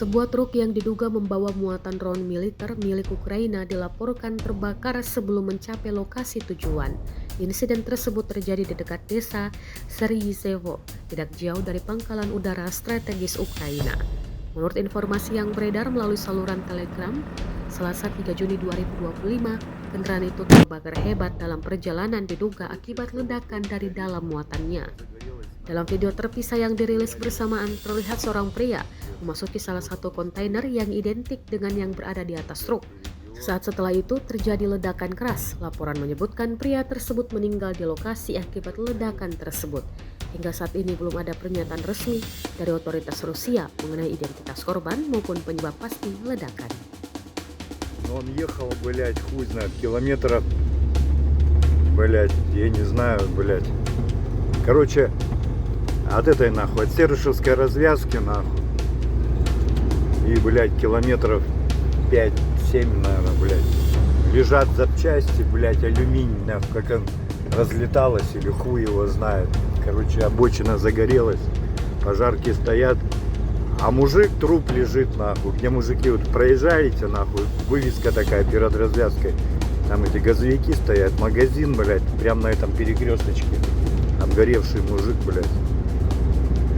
Sebuah truk yang diduga membawa muatan drone militer milik Ukraina dilaporkan terbakar sebelum mencapai lokasi tujuan. Insiden tersebut terjadi di dekat desa Seryizevo, tidak jauh dari pangkalan udara strategis Ukraina. Menurut informasi yang beredar melalui saluran Telegram, Selasa 3 Juni 2025, kendaraan itu terbakar hebat dalam perjalanan diduga akibat ledakan dari dalam muatannya. Dalam video terpisah yang dirilis bersamaan, terlihat seorang pria memasuki salah satu kontainer yang identik dengan yang berada di atas truk. Saat setelah itu terjadi ledakan keras. Laporan menyebutkan pria tersebut meninggal di lokasi akibat ledakan tersebut. Hingga saat ini belum ada pernyataan resmi dari otoritas Rusia mengenai identitas korban maupun penyebab pasti ledakan. Он ехал, блядь, хуй знает, километров, блядь, я не знаю, блядь. Короче, от этой нахуй, от Серышевской развязки нахуй. И, блядь, километров 5-7, наверное, блядь. Лежат запчасти, блядь, алюминий, нахуй, как он разлеталось или хуй его знает. Короче, обочина загорелась, пожарки стоят. А мужик, труп лежит, нахуй. Где мужики вот проезжаете, нахуй, вывеска такая перед развязкой. Там эти газовики стоят, магазин, блядь, прям на этом перекресточке. Обгоревший мужик, блядь.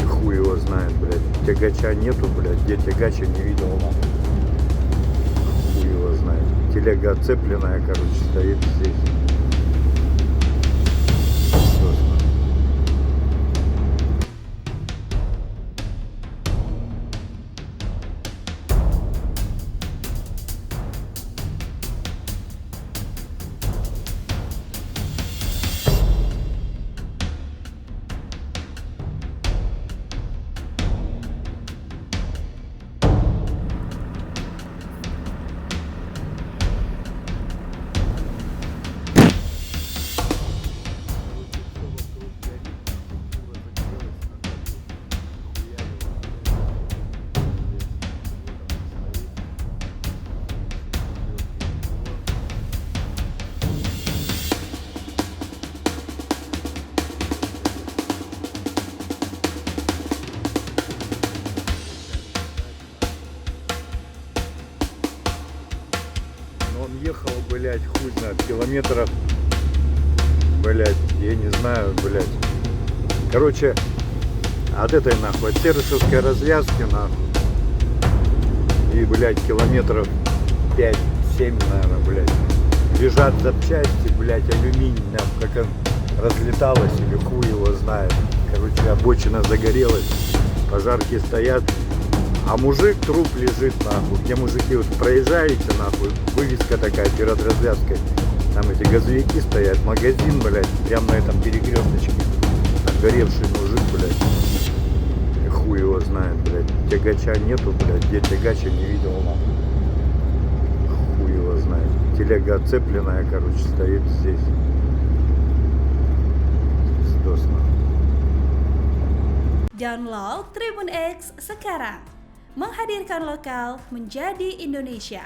И хуй его знает, блядь. Тягача нету, блядь. Где тягача не видел, нахуй. Хуй его знает. Телега отцепленная, короче, стоит здесь. Он ехал, блядь, хуй знает, километров, блядь, я не знаю, блядь. Короче, от этой нахуй, от Серышевской развязки нахуй. И, блядь, километров 5-7, наверное, блядь. Лежат запчасти, блядь, алюминий, нахуй, как он разлеталось или хуй его знает. Короче, обочина загорелась, пожарки стоят. А мужик, труп лежит, нахуй. Где мужики вот проезжаете, нахуй, вывеска такая перед развязкой. Там эти газовики стоят, магазин, блядь, прям на этом перекресточке. Обгоревший мужик, блядь. И хуй его знает, блядь. Тягача нету, блядь. Где тягача не видел, нахуй. Хуй его знает. Телега отцепленная, короче, стоит здесь. Сдосно. Download Tribun X sekarang. Menghadirkan lokal menjadi Indonesia.